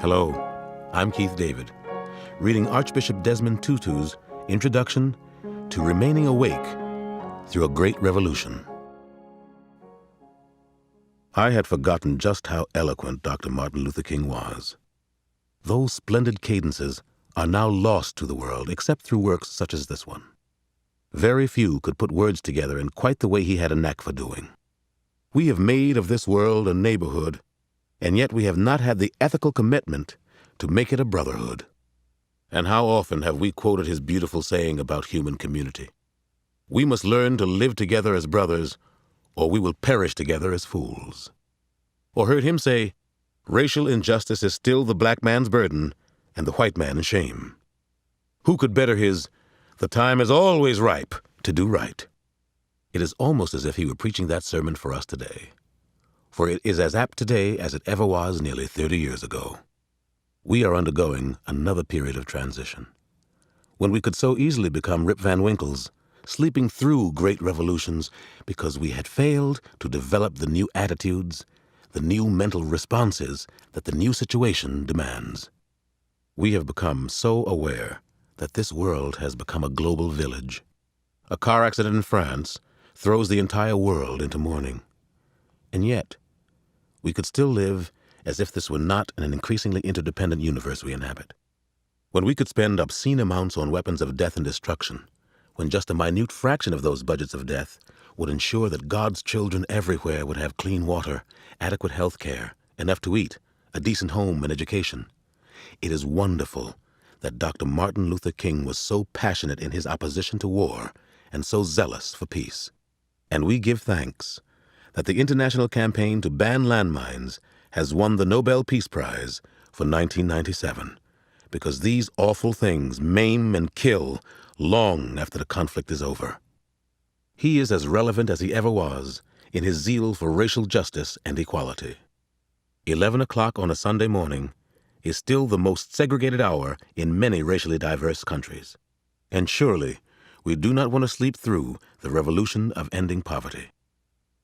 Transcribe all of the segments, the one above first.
Hello, I'm Keith David, reading Archbishop Desmond Tutu's Introduction to Remaining Awake Through a Great Revolution. I had forgotten just how eloquent Dr. Martin Luther King was. Those splendid cadences are now lost to the world, except through works such as this one. Very few could put words together in quite the way he had a knack for doing. We have made of this world a neighborhood, and yet we have not had the ethical commitment to make it a brotherhood. And how often have we quoted his beautiful saying about human community? We must learn to live together as brothers, or we will perish together as fools. Or heard him say, racial injustice is still the black man's burden and the white man's shame. Who could better his, the time is always ripe to do right? It is almost as if he were preaching that sermon for us today. For it is as apt today as it ever was nearly 30 years ago. We are undergoing another period of transition, when we could so easily become Rip Van Winkles, sleeping through great revolutions because we had failed to develop the new attitudes, the new mental responses that the new situation demands. We have become so aware that this world has become a global village. A car accident in France throws the entire world into mourning. And yet, we could still live as if this were not an increasingly interdependent universe we inhabit. When we could spend obscene amounts on weapons of death and destruction, when just a minute fraction of those budgets of death would ensure that God's children everywhere would have clean water, adequate health care, enough to eat, a decent home and education. It is wonderful that Dr. Martin Luther King was so passionate in his opposition to war and so zealous for peace. And we give thanks that the international campaign to ban landmines has won the Nobel Peace Prize for 1997, because these awful things maim and kill long after the conflict is over. He is as relevant as he ever was in his zeal for racial justice and equality. 11 o'clock on a Sunday morning is still the most segregated hour in many racially diverse countries. And surely we do not want to sleep through the revolution of ending poverty.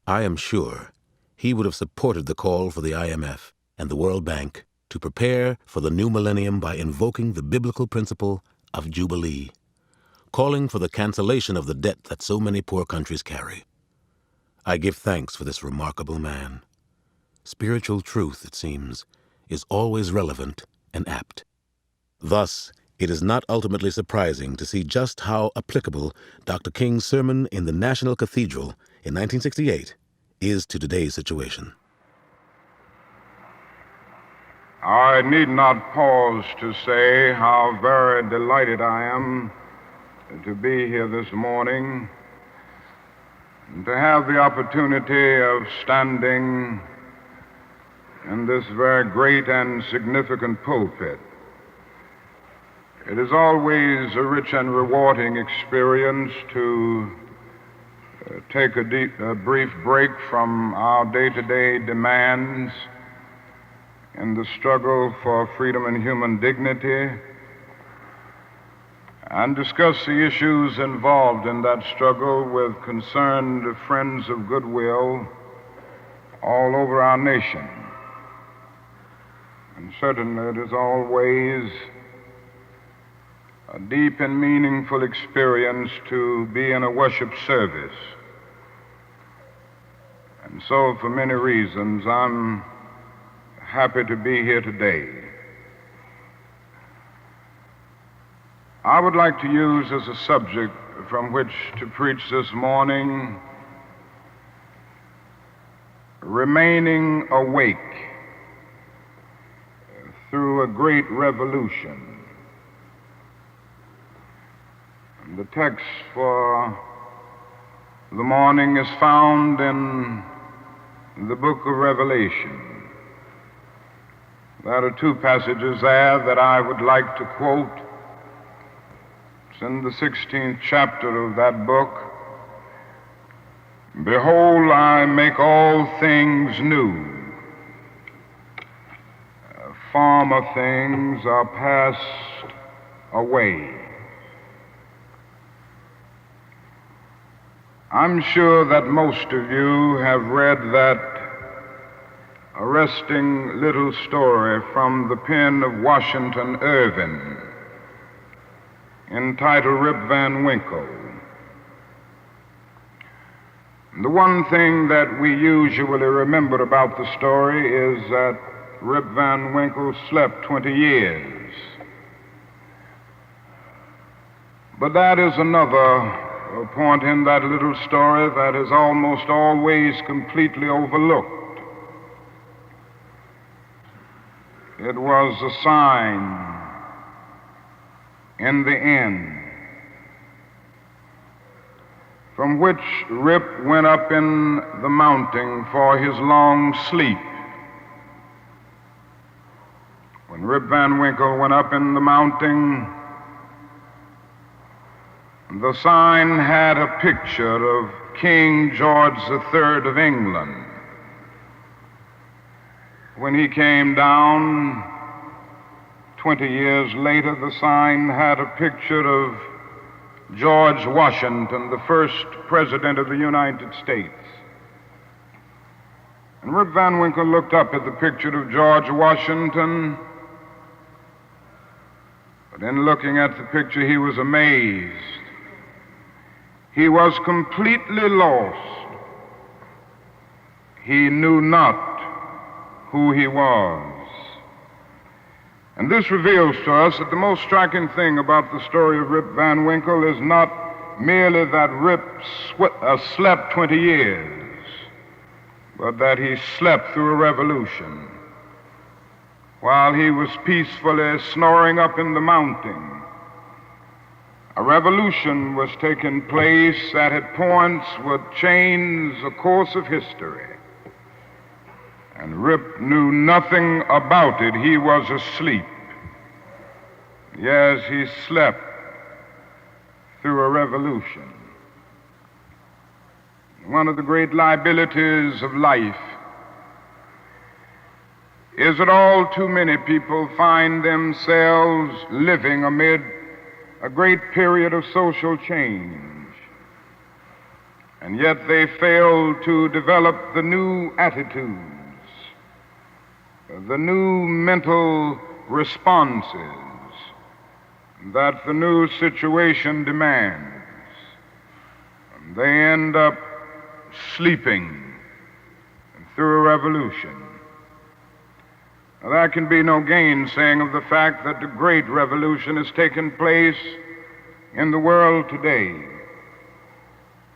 I am sure he would have supported the call for the IMF and the World Bank to prepare for the new millennium by invoking the biblical principle of Jubilee, calling for the cancellation of the debt that so many poor countries carry. I give thanks for this remarkable man. Spiritual truth, it seems, is always relevant and apt. Thus, it is not ultimately surprising to see just how applicable Dr. King's sermon in the National Cathedral in 1968 is to today's situation. I need not pause to say how very delighted I am to be here this morning and to have the opportunity of standing in this very great and significant pulpit. It is always a rich and rewarding experience to take a brief break from our day-to-day demands in the struggle for freedom and human dignity and discuss the issues involved in that struggle with concerned friends of goodwill all over our nation. And certainly it is always a deep and meaningful experience to be in a worship service. And so, for many reasons, I'm happy to be here today. I would like to use as a subject from which to preach this morning, remaining awake through a great revolution. The text for the morning is found in the book of Revelation. There are two passages there that I would like to quote. It's in the 16th chapter of that book. Behold, I make all things new. Former things are passed away. I'm sure that most of you have read that arresting little story from the pen of Washington Irving entitled Rip Van Winkle. The one thing that we usually remember about the story is that Rip Van Winkle slept 20 years. But that is another point in that little story that is almost always completely overlooked. It was a sign in the end from which Rip went up in the mountain for his long sleep. When Rip Van Winkle went up in the mountain, the sign had a picture of King George III of England. When he came down 20 years later, the sign had a picture of George Washington, the first president of the United States. And Rip Van Winkle looked up at the picture of George Washington, but in looking at the picture, he was amazed. He was completely lost. He knew not who he was. And this reveals to us that the most striking thing about the story of Rip Van Winkle is not merely that Rip slept 20 years, but that he slept through a revolution. While he was peacefully snoring up in the mountain, a revolution was taking place that at points would change the course of history. And Rip knew nothing about it. He was asleep. Yes, he slept through a revolution. One of the great liabilities of life is that all too many people find themselves living amid a great period of social change, and yet they fail to develop the new attitudes, the new mental responses that the new situation demands. And they end up sleeping through a revolution. Now, there can be no gainsaying of the fact that the great revolution has taken place in the world today.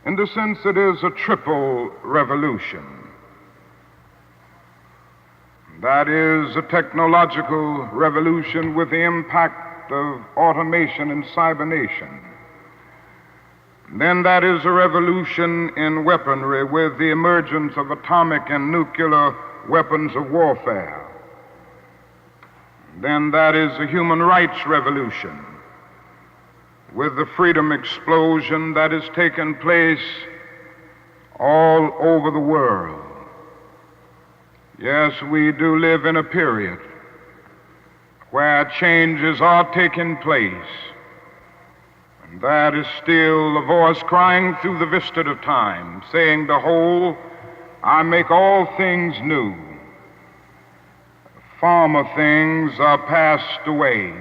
In the sense it is a triple revolution. That is a technological revolution with the impact of automation and cybernation. Then that is a revolution in weaponry with the emergence of atomic and nuclear weapons of warfare. Then that is a human rights revolution with the freedom explosion that has taken place all over the world. Yes, we do live in a period where changes are taking place, and that is still a voice crying through the vista of time, saying, "Behold, I make all things new. Former things are passed away."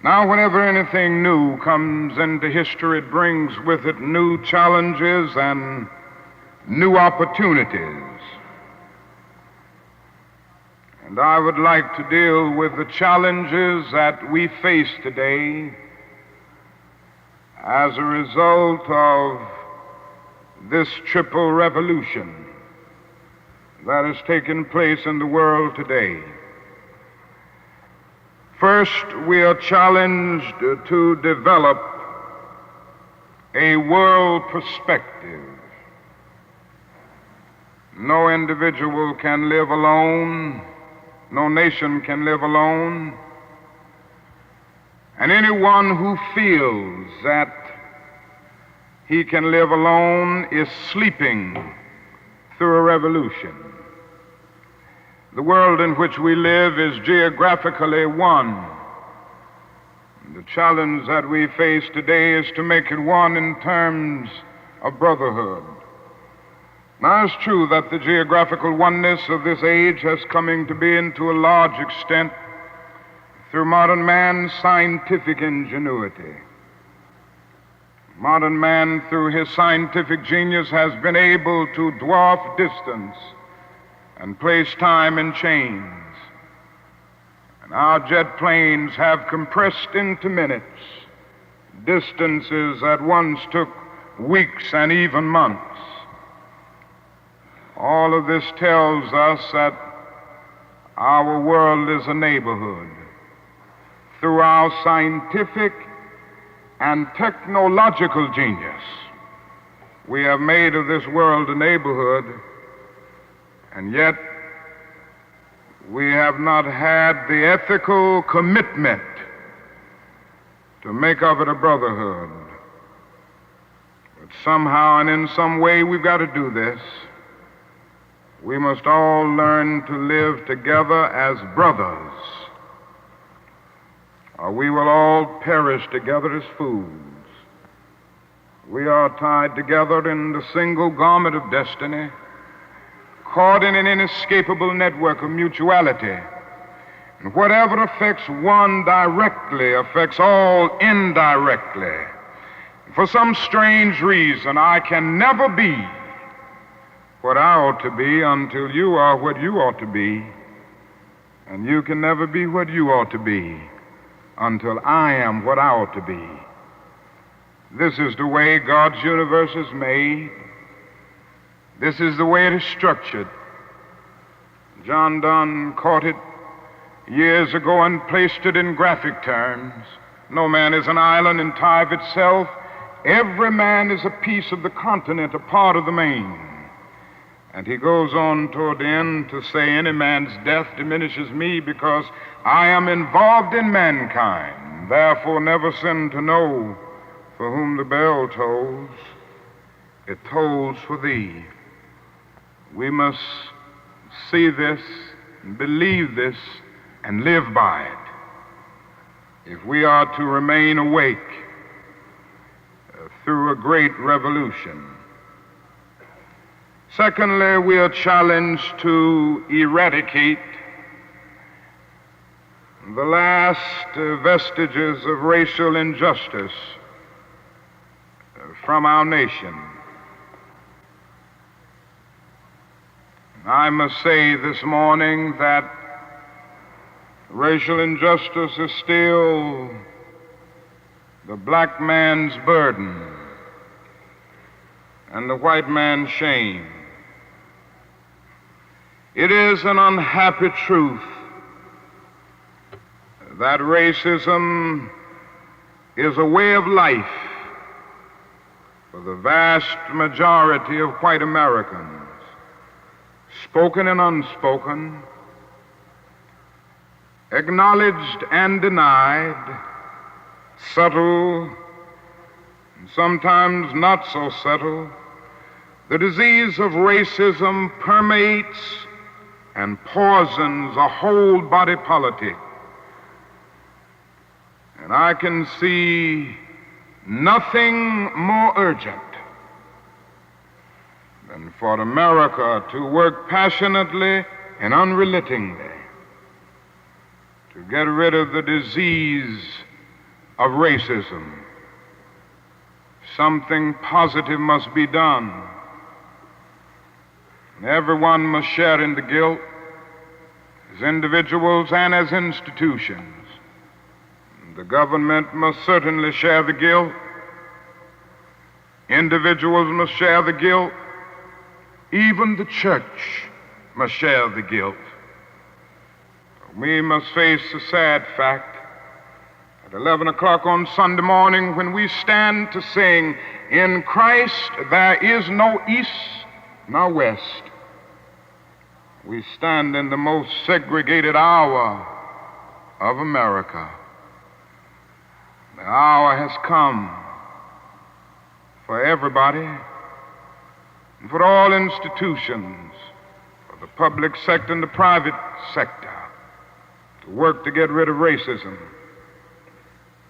Now, whenever anything new comes into history, it brings with it new challenges and new opportunities. And I would like to deal with the challenges that we face today as a result of this triple revolution that has taken place in the world today. First, we are challenged to develop a world perspective. No individual can live alone. No nation can live alone. And anyone who feels that he can live alone is sleeping through a revolution. The world in which we live is geographically one. The challenge that we face today is to make it one in terms of brotherhood, Now, it's true that the geographical oneness of this age has come to be to a large extent through modern man's scientific ingenuity. Modern man, through his scientific genius, has been able to dwarf distance and place time in chains. And our jet planes have compressed into minutes distances that once took weeks and even months. All of this tells us that our world is a neighborhood. Through our scientific and technological genius, we have made of this world a neighborhood, and yet we have not had the ethical commitment to make of it a brotherhood. But somehow and in some way we've got to do this. We must all learn to live together as brothers, or we will all perish together as fools. We are tied together in the single garment of destiny, caught in an inescapable network of mutuality. And whatever affects one directly affects all indirectly. For some strange reason, I can never be what I ought to be until you are what you ought to be, and you can never be what you ought to be until I am what I ought to be. This is the way God's universe is made. This is the way it is structured. John Donne caught it years ago and placed it in graphic terms. No man is an island in tie of itself. Every man is a piece of the continent, a part of the main. And he goes on toward the end to say, any man's death diminishes me because I am involved in mankind. Therefore never sin to know for whom the bell tolls. It tolls for thee. We must see this, believe this, and live by it if we are to remain awake through a great revolution. Secondly, we are challenged to eradicate the last vestiges of racial injustice from our nation. I must say this morning that racial injustice is still the black man's burden and the white man's shame. It is an unhappy truth that racism is a way of life for the vast majority of white Americans, spoken and unspoken, acknowledged and denied, subtle and sometimes not so subtle. The disease of racism permeates and poisons a whole body politic. And I can see nothing more urgent than for America to work passionately and unrelentingly to get rid of the disease of racism. Something positive must be done. And everyone must share in the guilt, as individuals and as institutions. The government must certainly share the guilt. Individuals must share the guilt. Even the church must share the guilt. We must face the sad fact at 11 o'clock on Sunday morning when we stand to sing, "In Christ there is no east nor west." We stand in the most segregated hour of America. The hour has come for everybody and for all institutions, for the public sector and the private sector, to work to get rid of racism.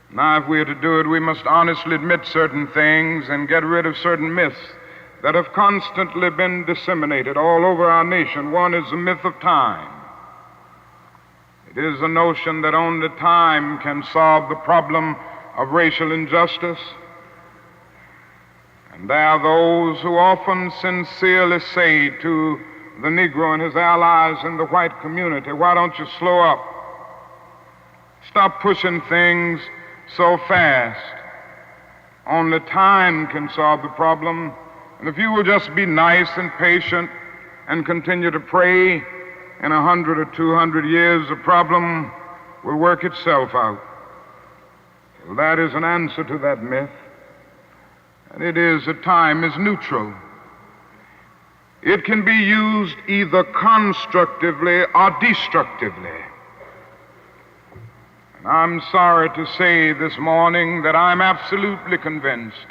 Now, if we are to do it, we must honestly admit certain things and get rid of certain myths that have constantly been disseminated all over our nation. One is the myth of time. It is the notion that only time can solve the problem of racial injustice. And there are those who often sincerely say to the Negro and his allies in the white community, why don't you slow up? Stop pushing things so fast. Only time can solve the problem. And if you will just be nice and patient and continue to pray, in 100 or 200 years, the problem will work itself out. Well, that is an answer to that myth. And it is that time is neutral. It can be used either constructively or destructively. And I'm sorry to say this morning that I'm absolutely convinced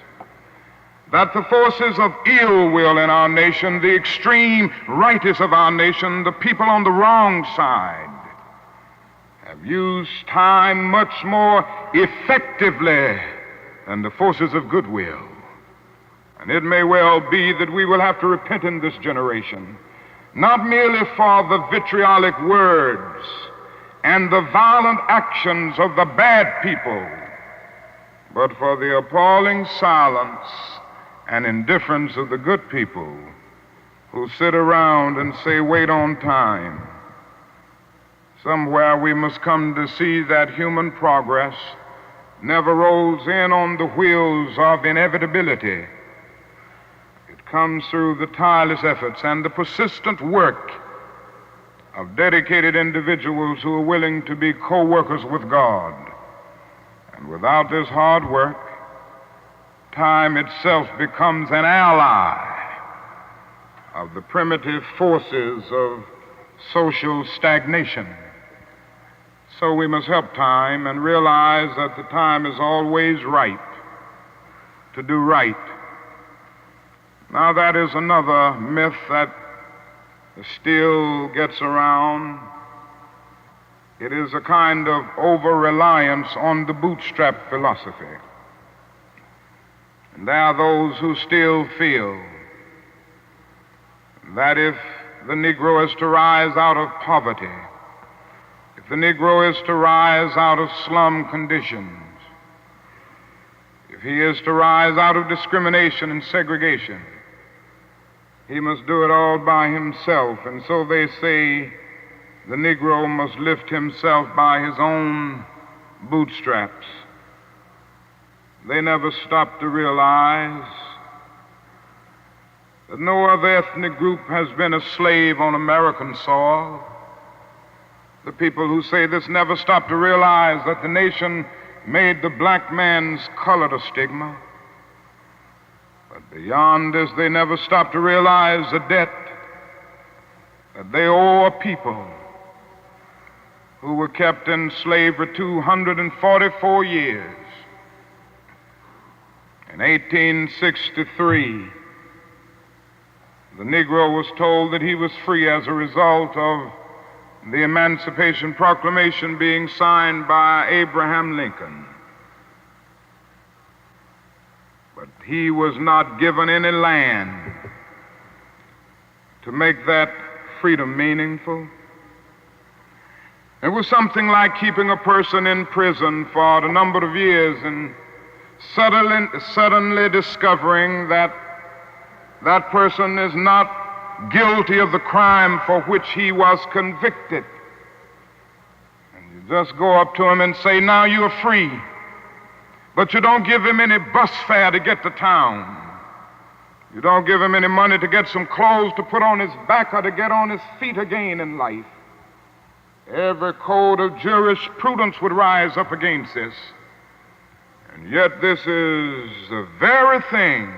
that the forces of ill will in our nation, the extreme rightists of our nation, the people on the wrong side, have used time much more effectively than the forces of goodwill. And it may well be that we will have to repent in this generation, not merely for the vitriolic words and the violent actions of the bad people, but for the appalling silence and indifference of the good people who sit around and say, wait on time. Somewhere we must come to see that human progress never rolls in on the wheels of inevitability. It comes through the tireless efforts and the persistent work of dedicated individuals who are willing to be co-workers with God. And without this hard work, time itself becomes an ally of the primitive forces of social stagnation. So we must help time and realize that the time is always ripe to do right. Now that is another myth that still gets around. It is a kind of over-reliance on the bootstrap philosophy. And there are those who still feel that if the Negro is to rise out of poverty, if the Negro is to rise out of slum conditions, if he is to rise out of discrimination and segregation, he must do it all by himself. And so they say the Negro must lift himself by his own bootstraps. They never stop to realize that no other ethnic group has been a slave on American soil. The people who say this never stop to realize that the nation made the black man's color a stigma. But beyond this, they never stop to realize the debt that they owe a people who were kept in slavery 244 years. In 1863, the Negro was told that he was free as a result of the Emancipation Proclamation being signed by Abraham Lincoln. But he was not given any land to make that freedom meaningful. It was something like keeping a person in prison for a number of years and suddenly discovering that that person is not guilty of the crime for which he was convicted. And you just go up to him and say, now you're free. But you don't give him any bus fare to get to town. You don't give him any money to get some clothes to put on his back or to get on his feet again in life. Every code of jurisprudence would rise up against this. And yet this is the very thing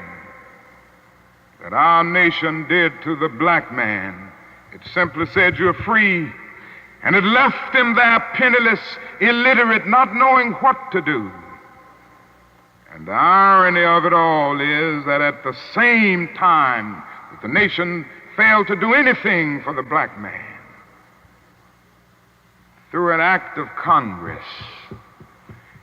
that our nation did to the black man. It simply said, you're free. And it left him there penniless, illiterate, not knowing what to do. And the irony of it all is that at the same time that the nation failed to do anything for the black man, through an act of Congress,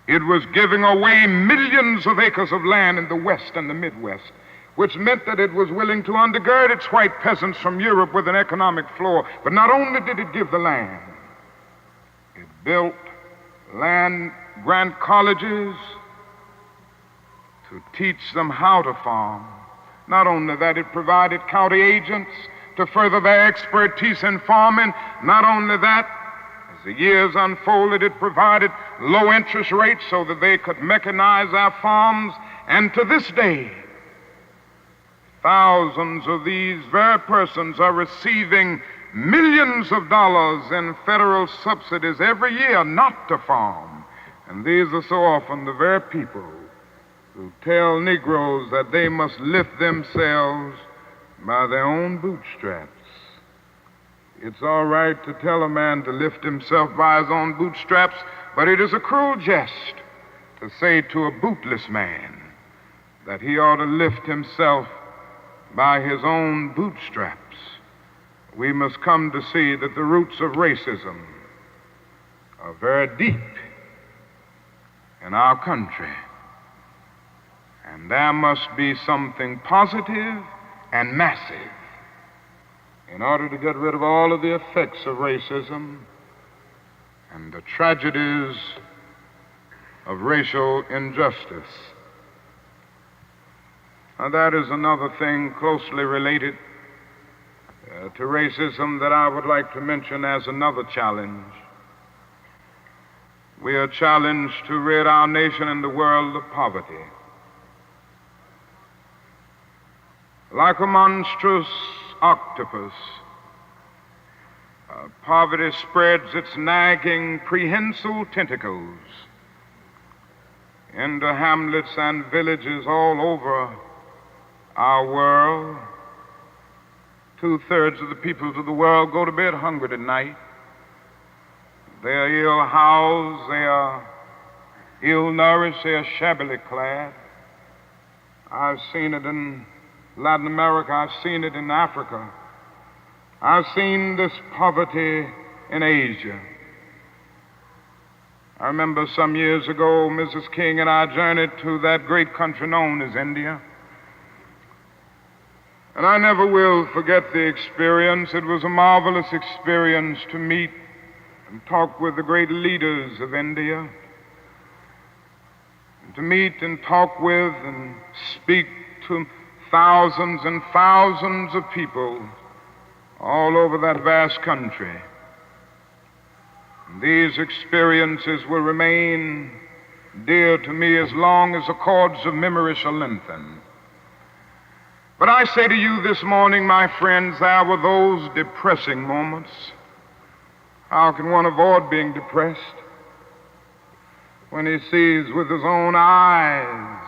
it was giving away millions of acres of land in the West and the Midwest, which meant that it was willing to undergird its white peasants from Europe with an economic floor. But not only did it give the land, it built land-grant colleges to teach them how to farm. Not only that, it provided county agents to further their expertise in farming. Not only that, as the years unfolded, it provided low interest rates so that they could mechanize their farms. And to this day, thousands of these very persons are receiving millions of dollars in federal subsidies every year not to farm. And these are so often the very people who tell Negroes that they must lift themselves by their own bootstraps. It's all right to tell a man to lift himself by his own bootstraps, but it is a cruel jest to say to a bootless man that he ought to lift himself by his own bootstraps. We must come to see that the roots of racism are very deep in our country. And there must be something positive and massive in order to get rid of all of the effects of racism and the tragedies of racial injustice. Now, that is another thing closely related to racism that I would like to mention as another challenge. We are challenged to rid our nation and the world of poverty. Like a monstrous octopus, poverty spreads its nagging, prehensile tentacles into hamlets and villages all over our world. 2/3 of the peoples of the world go to bed hungry at night. They are ill-housed, they are ill-nourished, they are shabbily clad. I've seen it in Latin America, I've seen it in Africa. I've seen this poverty in Asia. I remember some years ago, Mrs. King and I journeyed to that great country known as India. And I never will forget the experience. It was a marvelous experience to meet and talk with the great leaders of India, and to meet and talk with and speak to thousands and thousands of people all over that vast country. And these experiences will remain dear to me as long as the cords of memory shall lengthen. But I say to you this morning, my friends, there were those depressing moments. How can one avoid being depressed when he sees with his own eyes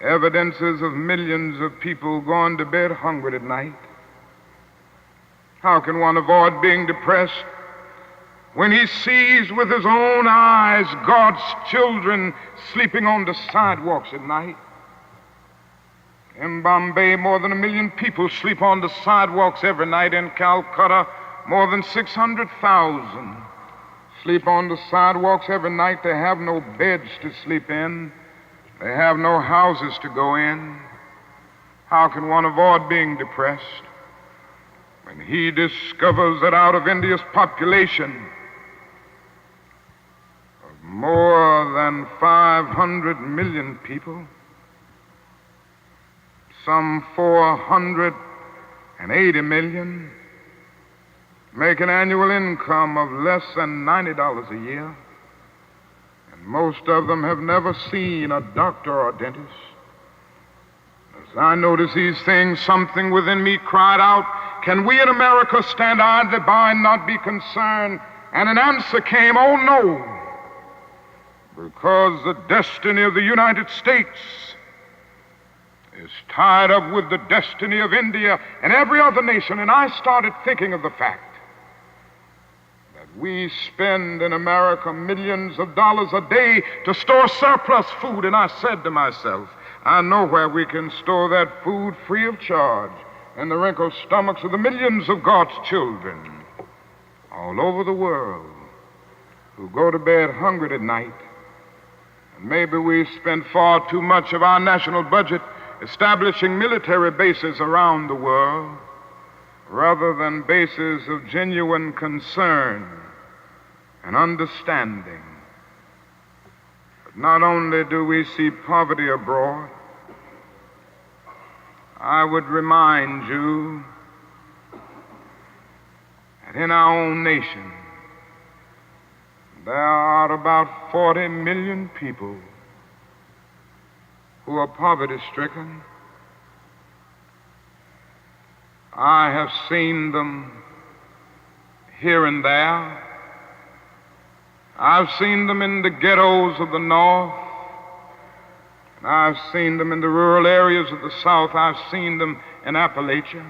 evidences of millions of people going to bed hungry at night? How can one avoid being depressed when he sees with his own eyes God's children sleeping on the sidewalks at night? In Bombay, more than 1 million people sleep on the sidewalks every night. In Calcutta, more than 600,000 sleep on the sidewalks every night. They have no beds to sleep in. They have no houses to go in. How can one avoid being depressed when he discovers that out of India's population of more than 500 million people, some 480 million make an annual income of less than $90 a year, and most of them have never seen a doctor or dentist. As I noticed these things, something within me cried out, can we in America stand idly by and not be concerned? And an answer came, oh no, because the destiny of the United States is tied up with the destiny of India and every other nation. And I started thinking of the fact that we spend in America millions of dollars a day to store surplus food. And I said to myself, I know where we can store that food free of charge, in the wrinkled stomachs of the millions of God's children all over the world who go to bed hungry at night. And maybe we spend far too much of our national budget establishing military bases around the world rather than bases of genuine concern and understanding. But not only do we see poverty abroad, I would remind you that in our own nation, there are about 40 million people who are poverty-stricken. I have seen them here and there. I've seen them in the ghettos of the North. And I've seen them in the rural areas of the South. I've seen them in Appalachia.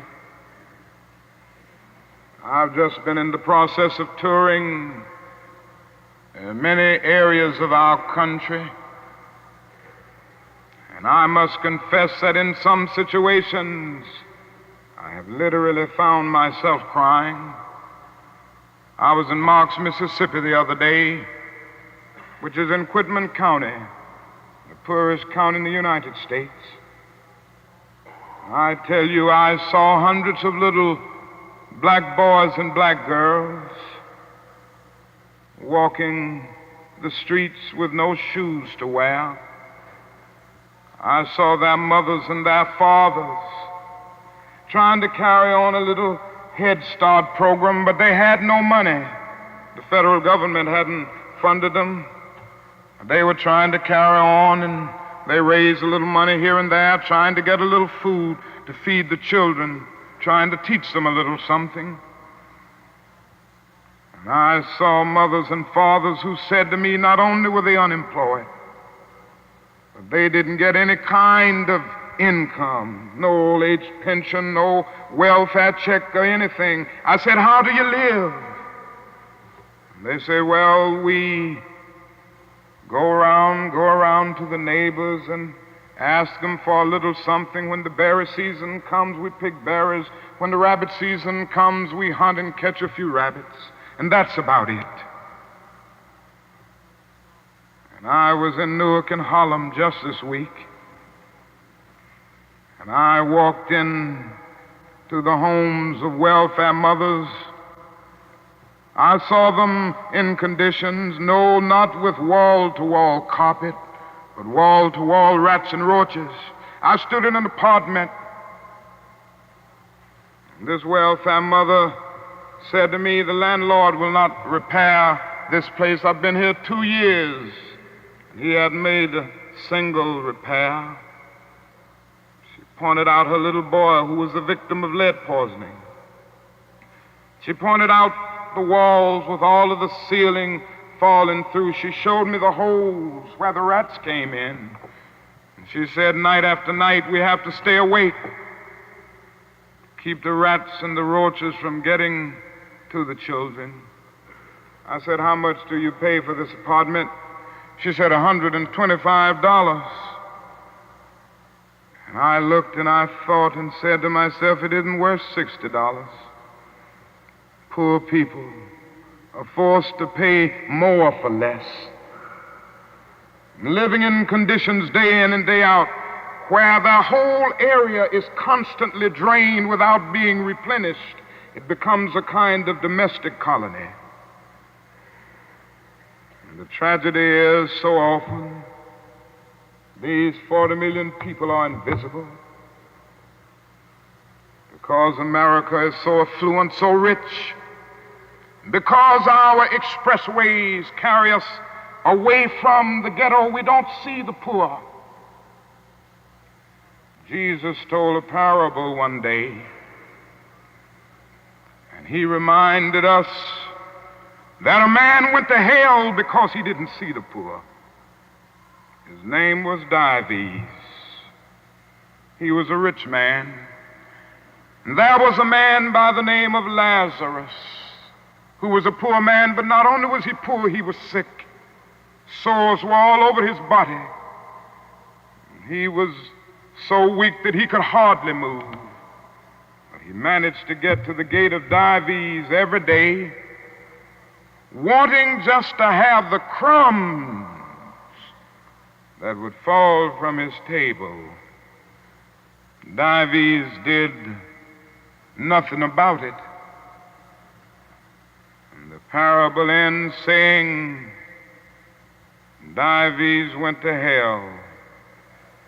I've just been in the process of touring many areas of our country. And I must confess that in some situations, I have literally found myself crying. I was in Marks, Mississippi the other day, which is in Quitman County, the poorest county in the United States. I tell you, I saw hundreds of little black boys and black girls walking the streets with no shoes to wear. I saw their mothers and their fathers trying to carry on a little Head Start program, but they had no money. The federal government hadn't funded them. They were trying to carry on, and they raised a little money here and there, trying to get a little food to feed the children, trying to teach them a little something. And I saw mothers and fathers who said to me, not only were they unemployed, but they didn't get any kind of income, no old age pension, no welfare check or anything. I said, how do you live? And they say, well, we go around to the neighbors and ask them for a little something. When the berry season comes, we pick berries. When the rabbit season comes, we hunt and catch a few rabbits. And that's about it. And I was in Newark and Harlem just this week. And I walked in to the homes of welfare mothers. I saw them in conditions, no, not with wall-to-wall carpet, but wall-to-wall rats and roaches. I stood in an apartment. And this welfare mother said to me, the landlord will not repair this place. I've been here 2 years. And he hadn't made a single repair. Pointed out her little boy who was the victim of lead poisoning. She pointed out the walls with all of the ceiling falling through. She showed me the holes where the rats came in. And she said, night after night, we have to stay awake, keep the rats and the roaches from getting to the children. I said, how much do you pay for this apartment? She said, $125. And I looked and I thought and said to myself, it isn't worth $60. Poor people are forced to pay more for less. Living in conditions day in and day out where their whole area is constantly drained without being replenished. It becomes a kind of domestic colony. And the tragedy is so often these 40 million people are invisible because America is so affluent, so rich, because our expressways carry us away from the ghetto. We don't see the poor. Jesus told a parable one day, and he reminded us that a man went to hell because he didn't see the poor. His name was Dives. He was a rich man. And there was a man by the name of Lazarus who was a poor man, but not only was he poor, he was sick. Sores were all over his body. He was so weak that he could hardly move. But he managed to get to the gate of Dives every day, wanting just to have the crumbs that would fall from his table. Dives did nothing about it. And the parable ends saying, Dives went to hell,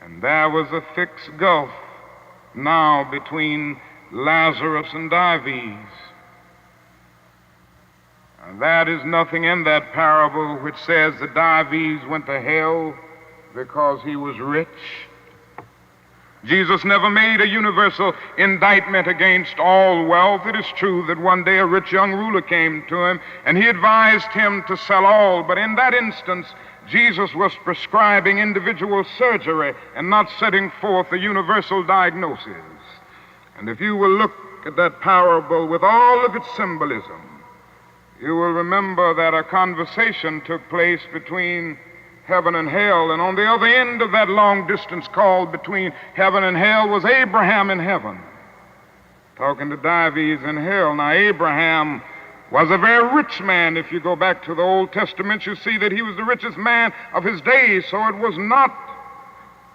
and there was a fixed gulf now between Lazarus and Dives. And that is nothing in that parable which says that Dives went to hell because he was rich. Jesus never made a universal indictment against all wealth. It is true that one day a rich young ruler came to him and he advised him to sell all, but in that instance, Jesus was prescribing individual surgery and not setting forth a universal diagnosis. And if you will look at that parable with all of its symbolism, you will remember that a conversation took place between heaven and hell, and on the other end of that long distance call between heaven and hell was Abraham in heaven, talking to Dives in hell. Now, Abraham was a very rich man. If you go back to the Old Testament, you see that he was the richest man of his days, so it was not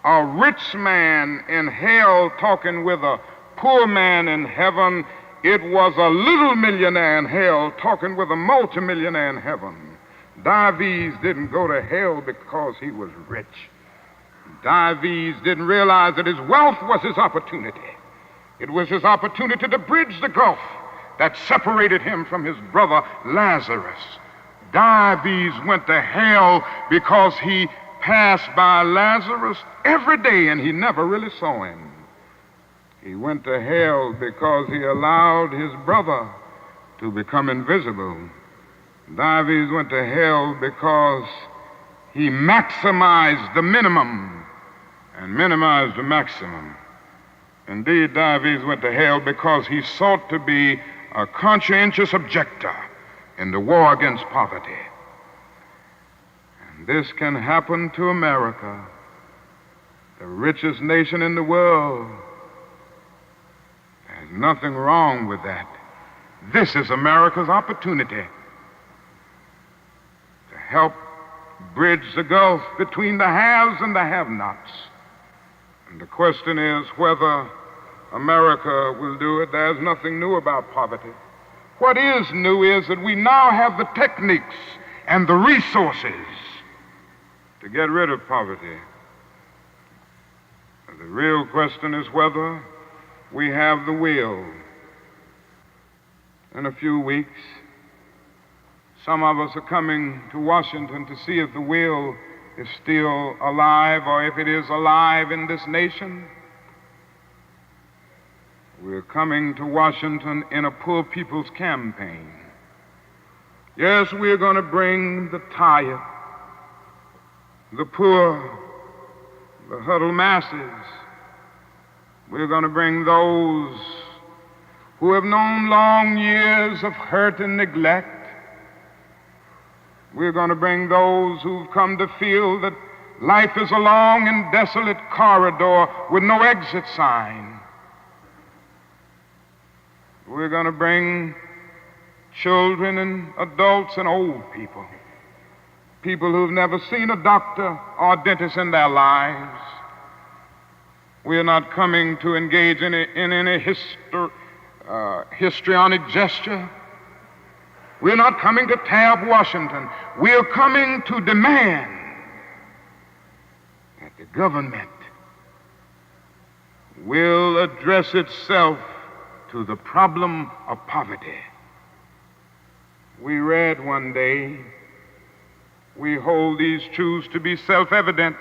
a rich man in hell talking with a poor man in heaven. It was a little millionaire in hell talking with a multimillionaire in heaven. Dives didn't go to hell because he was rich. Dives didn't realize that his wealth was his opportunity. It was his opportunity to bridge the gulf that separated him from his brother Lazarus. Dives went to hell because he passed by Lazarus every day and he never really saw him. He went to hell because he allowed his brother to become invisible. Dives went to hell because he maximized the minimum and minimized the maximum. Indeed, Dives went to hell because he sought to be a conscientious objector in the war against poverty. And this can happen to America, the richest nation in the world. There's nothing wrong with that. This is America's opportunity to help bridge the gulf between the haves and the have-nots. And the question is whether America will do it. There's nothing new about poverty. What is new is that we now have the techniques and the resources to get rid of poverty. The real question is whether we have the will. In a few weeks, some of us are coming to Washington to see if the will is still alive, or if it is alive in this nation. We're coming to Washington in a poor people's campaign. Yes, we're going to bring the tired, the poor, the huddled masses. We're going to bring those who have known long years of hurt and neglect. We're going to bring those who've come to feel that life is a long and desolate corridor with no exit sign. We're going to bring children and adults and old people, people who've never seen a doctor or a dentist in their lives. We are not coming to engage in any histrionic gesture. We're not coming to tear up Washington. We are coming to demand that the government will address itself to the problem of poverty. We read one day, we hold these truths to be self-evident,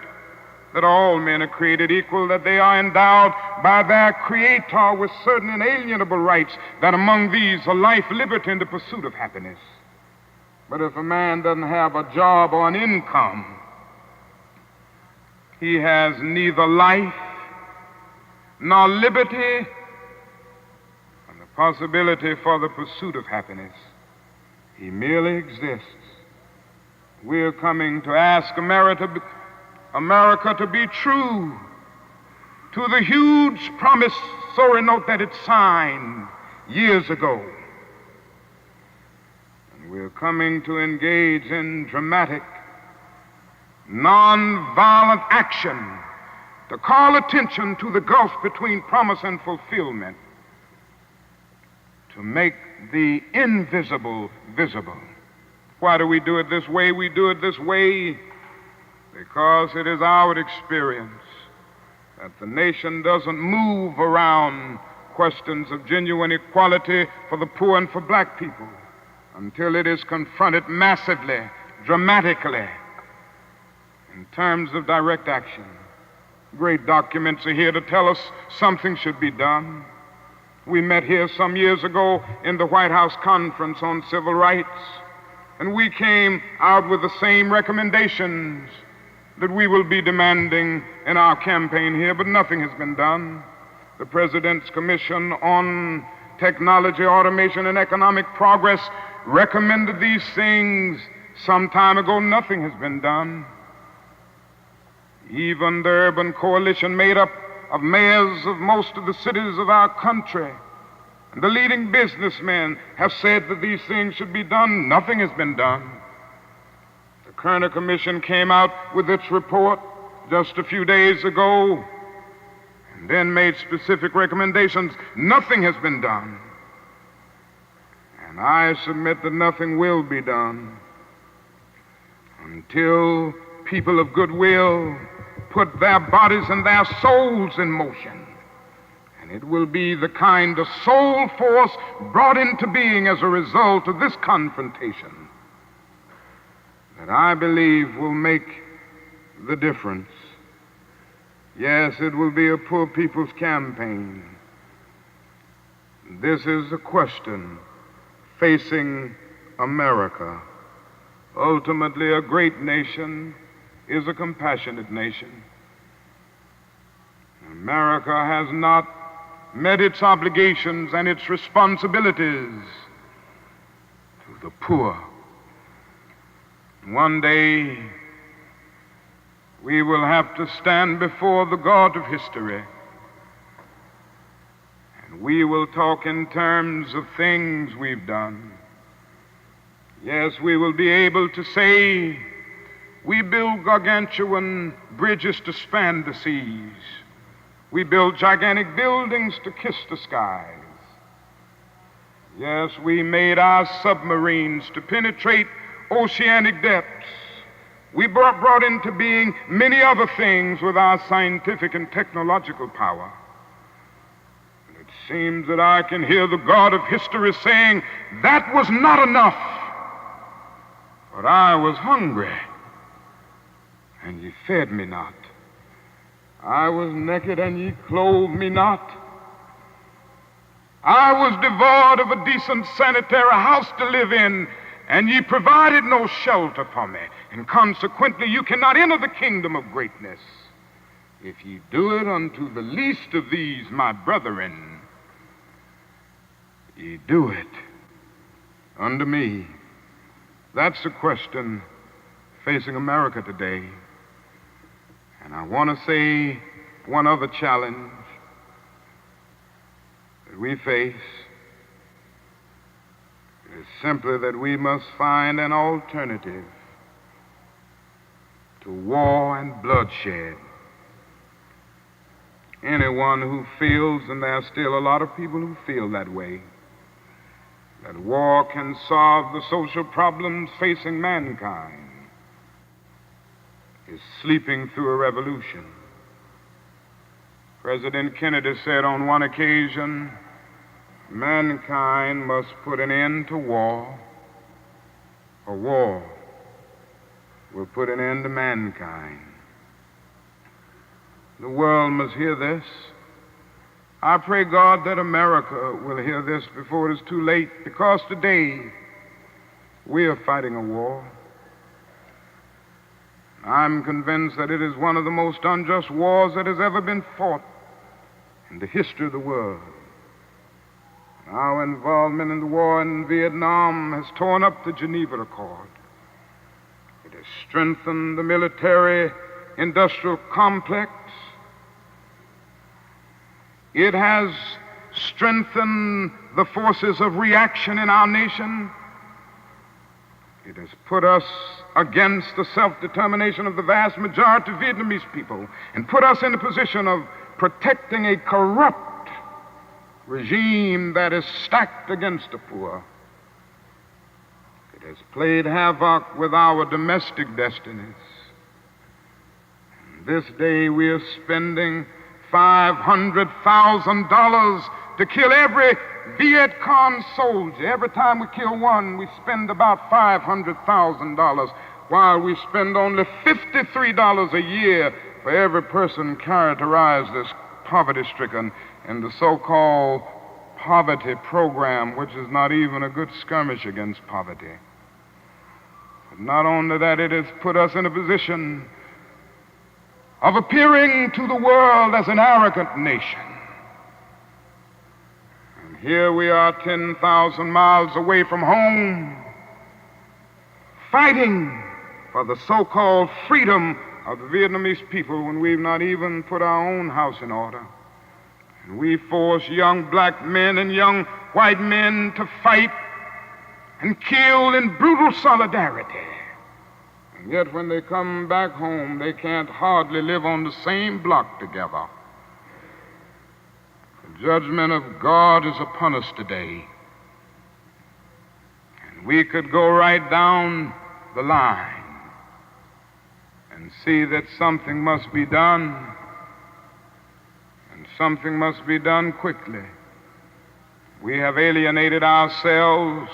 that all men are created equal, that they are endowed by their Creator with certain inalienable rights, that among these are life, liberty, and the pursuit of happiness. But if a man doesn't have a job or an income, he has neither life nor liberty and the possibility for the pursuit of happiness. He merely exists. We're coming to ask America to be true to the huge promissory note that it signed years ago. And we're coming to engage in dramatic, nonviolent action to call attention to the gulf between promise and fulfillment, to make the invisible visible. Why do we do it this way? We do it this way because it is our experience that the nation doesn't move around questions of genuine equality for the poor and for black people until it is confronted massively, dramatically, in terms of direct action. Great documents are here to tell us something should be done. We met here some years ago in the White House Conference on Civil Rights, and we came out with the same recommendations that we will be demanding in our campaign here, but nothing has been done. The President's Commission on Technology, Automation, and Economic Progress recommended these things some time ago. Nothing has been done. Even the urban coalition made up of mayors of most of the cities of our country and the leading businessmen have said that these things should be done. Nothing has been done. The Kerner Commission came out with its report just a few days ago and then made specific recommendations. Nothing has been done. And I submit that nothing will be done until people of goodwill put their bodies and their souls in motion. And it will be the kind of soul force brought into being as a result of this confrontation that I believe will make the difference. Yes, it will be a poor people's campaign. This is a question facing America. Ultimately, a great nation is a compassionate nation. America has not met its obligations and its responsibilities to the poor. One day, we will have to stand before the God of history, and we will talk in terms of things we've done. Yes, we will be able to say, we build gargantuan bridges to span the seas. We build gigantic buildings to kiss the skies. Yes, we made our submarines to penetrate oceanic depths. We brought into being many other things with our scientific and technological power. And it seems that I can hear the God of history saying, that was not enough, but I was hungry, and ye fed me not. I was naked, and ye clothed me not. I was devoid of a decent sanitary house to live in, and ye provided no shelter for me. And consequently, you cannot enter the kingdom of greatness if ye do it unto the least of these, my brethren. Ye do it unto me. That's the question facing America today. And I want to say one other challenge that we face is simply that we must find an alternative to war and bloodshed. Anyone who feels, and there are still a lot of people who feel that way, that war can solve the social problems facing mankind, is sleeping through a revolution. President Kennedy said on one occasion, mankind must put an end to war, or war will put an end to mankind. The world must hear this. I pray God that America will hear this before it is too late, because today we are fighting a war. I'm convinced that it is one of the most unjust wars that has ever been fought in the history of the world. Our involvement in the war in Vietnam has torn up the Geneva Accord. It has strengthened the military-industrial complex. It has strengthened the forces of reaction in our nation. It has put us against the self-determination of the vast majority of Vietnamese people and put us in a position of protecting a corrupt regime that is stacked against the poor. It has played havoc with our domestic destinies. This day we are spending $500,000 to kill every Viet Cong soldier. Every time we kill one, we spend about $500,000, while we spend only $53 a year for every person characterized as poverty-stricken in the so-called poverty program, which is not even a good skirmish against poverty. But not only that, it has put us in a position of appearing to the world as an arrogant nation. And here we are 10,000 miles away from home, fighting for the so-called freedom of the Vietnamese people when we've not even put our own house in order. And we force young black men and young white men to fight and kill in brutal solidarity. And yet when they come back home, they can't hardly live on the same block together. The judgment of God is upon us today. And we could go right down the line and see that something must be done, and something must be done quickly. We have alienated ourselves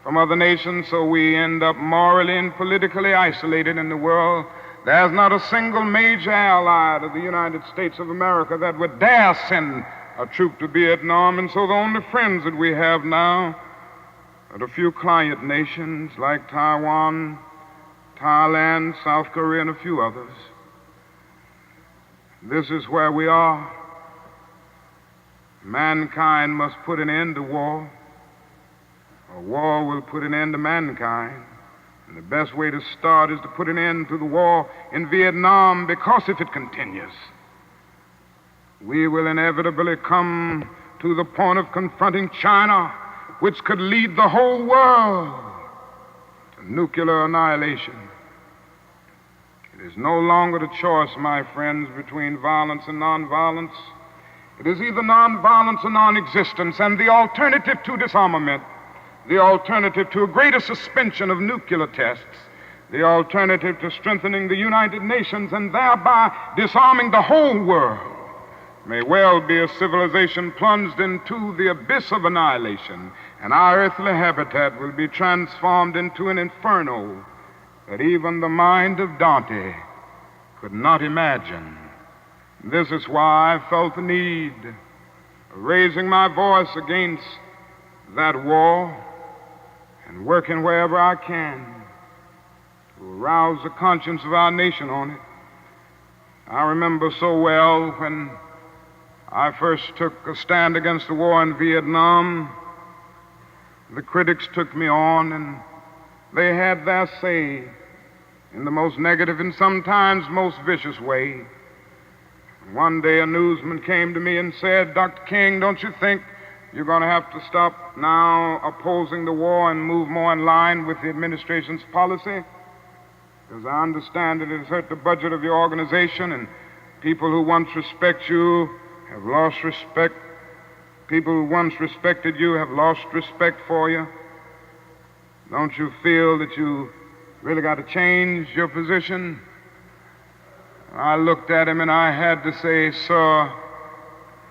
from other nations, so we end up morally and politically isolated in the world. There's not a single major ally of the United States of America that would dare send a troop to Vietnam, and so the only friends that we have now are a few client nations like Taiwan, Thailand, South Korea, and a few others. This is where we are. Mankind must put an end to war, or war will put an end to mankind. And the best way to start is to put an end to the war in Vietnam, because if it continues, we will inevitably come to the point of confronting China, which could lead the whole world to nuclear annihilation. It is no longer the choice, my friends, between violence and nonviolence. It is either nonviolence or non-existence, and the alternative to disarmament, the alternative to a greater suspension of nuclear tests, the alternative to strengthening the United Nations and thereby disarming the whole world, may well be a civilization plunged into the abyss of annihilation, and our earthly habitat will be transformed into an inferno that even the mind of Dante could not imagine. This is why I felt the need of raising my voice against that war and working wherever I can to arouse the conscience of our nation on it. I remember so well when I first took a stand against the war in Vietnam, the critics took me on and they had their say in the most negative and sometimes most vicious way. One day a newsman came to me and said, "Dr. King, don't you think you're going to have to stop now opposing the war and move more in line with the administration's policy? Because I understand that it has hurt the budget of your organization, and people who once respect you have lost respect. People who once respected you have lost respect for you. Don't you feel that you really got to change your position?" I looked at him and I had to say, "Sir,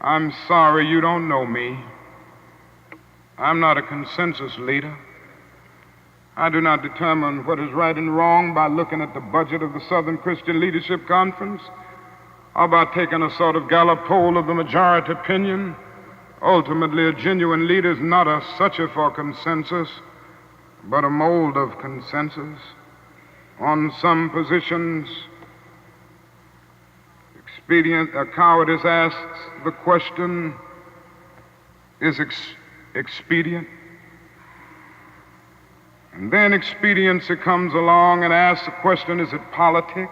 I'm sorry, you don't know me. I'm not a consensus leader. I do not determine what is right and wrong by looking at the budget of the Southern Christian Leadership Conference or by taking a sort of Gallup poll of the majority opinion. Ultimately, a genuine leader is not a searcher for consensus, but a mold of consensus. On some positions, cowardice asks the question, is expedient? And then expediency comes along and asks the question, is it politic?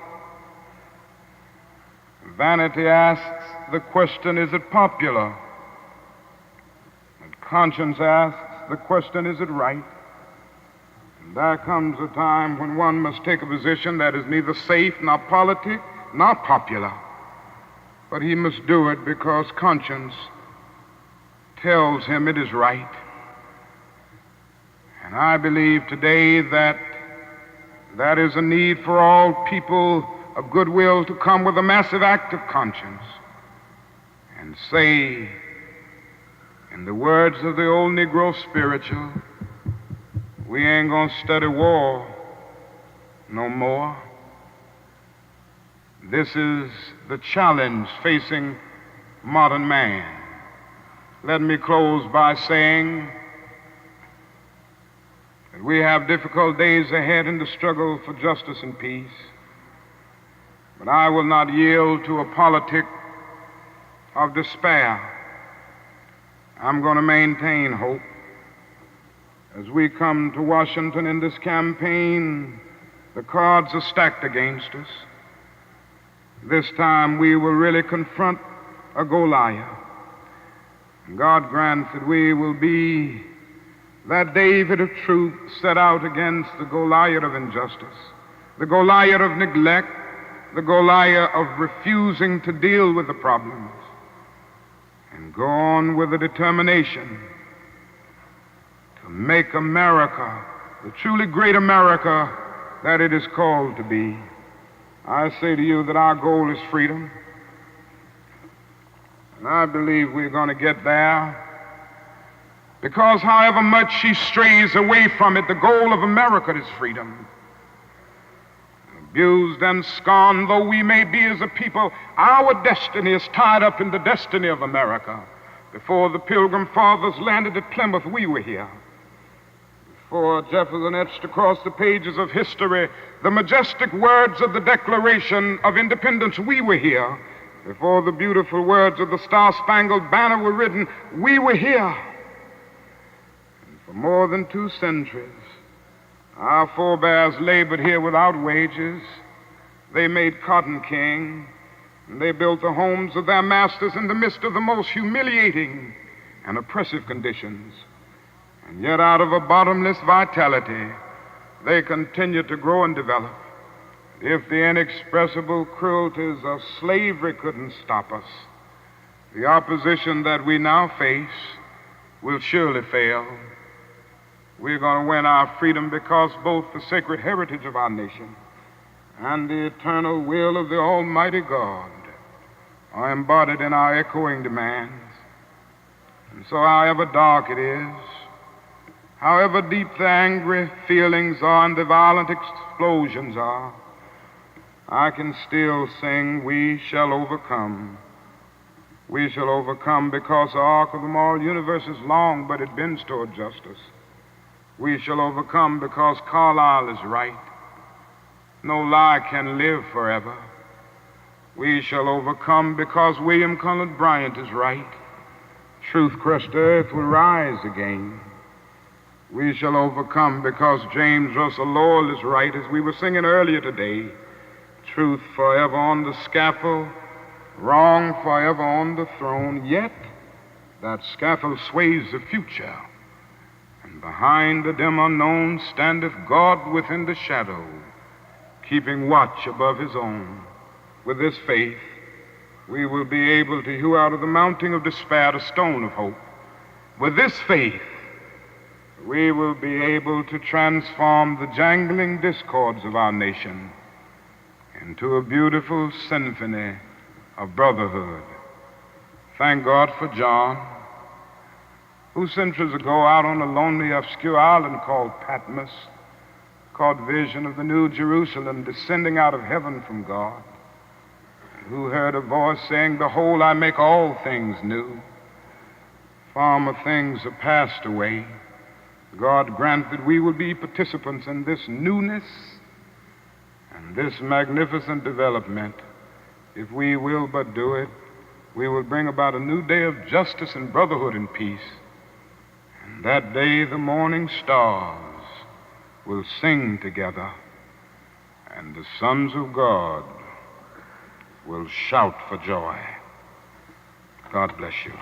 Vanity asks the question, is it popular? And conscience asks the question, is it right? There comes a time when one must take a position that is neither safe nor politic nor popular, but he must do it because conscience tells him it is right. And I believe today that there is a need for all people of goodwill to come with a massive act of conscience and say, in the words of the old Negro spiritual, we ain't gonna study war no more. This is the challenge facing modern man. Let me close by saying that we have difficult days ahead in the struggle for justice and peace, but I will not yield to a politic of despair. I'm going to maintain hope. As we come to Washington in this campaign, the cards are stacked against us. This time we will really confront a Goliath. God grants that we will be that David of truth set out against the Goliath of injustice, the Goliath of neglect, the Goliath of refusing to deal with the problems, and go on with a determination to make America the truly great America that it is called to be. I say to you that our goal is freedom, and I believe we're going to get there, because however much she strays away from it, the goal of America is freedom. Abused and scorned though we may be as a people, our destiny is tied up in the destiny of America. Before the Pilgrim Fathers landed at Plymouth, we were here. Before Jefferson etched across the pages of history the majestic words of the Declaration of Independence, we were here. Before the beautiful words of the Star-Spangled Banner were written, we were here. And for more than 2 centuries, our forebears labored here without wages. They made cotton king, and they built the homes of their masters in the midst of the most humiliating and oppressive conditions. And yet out of a bottomless vitality, they continued to grow and develop. If the inexpressible cruelties of slavery couldn't stop us, the opposition that we now face will surely fail. We're going to win our freedom because both the sacred heritage of our nation and the eternal will of the Almighty God are embodied in our echoing demands. And so however dark it is, however deep the angry feelings are and the violent explosions are, I can still sing, we shall overcome. We shall overcome because the arc of the moral universe is long, but it bends toward justice. We shall overcome because Carlyle is right. No lie can live forever. We shall overcome because William Cullen Bryant is right. Truth-crushed earth will rise again. We shall overcome because James Russell Lowell is right, as we were singing earlier today. Truth forever on the scaffold, wrong forever on the throne. Yet that scaffold sways the future, and behind the dim unknown standeth God within the shadow, keeping watch above his own. With this faith, we will be able to hew out of the mountain of despair a stone of hope. With this faith, we will be able to transform the jangling discords of our nation into a beautiful symphony of brotherhood. Thank God for John, who centuries ago out on a lonely, obscure island called Patmos caught vision of the New Jerusalem descending out of heaven from God, and who heard a voice saying, behold, I make all things new. Former things are passed away. God grant that we will be participants in this newness and this magnificent development. If we will but do it, we will bring about a new day of justice and brotherhood and peace. And that day the morning stars will sing together, and the sons of God will shout for joy. God bless you.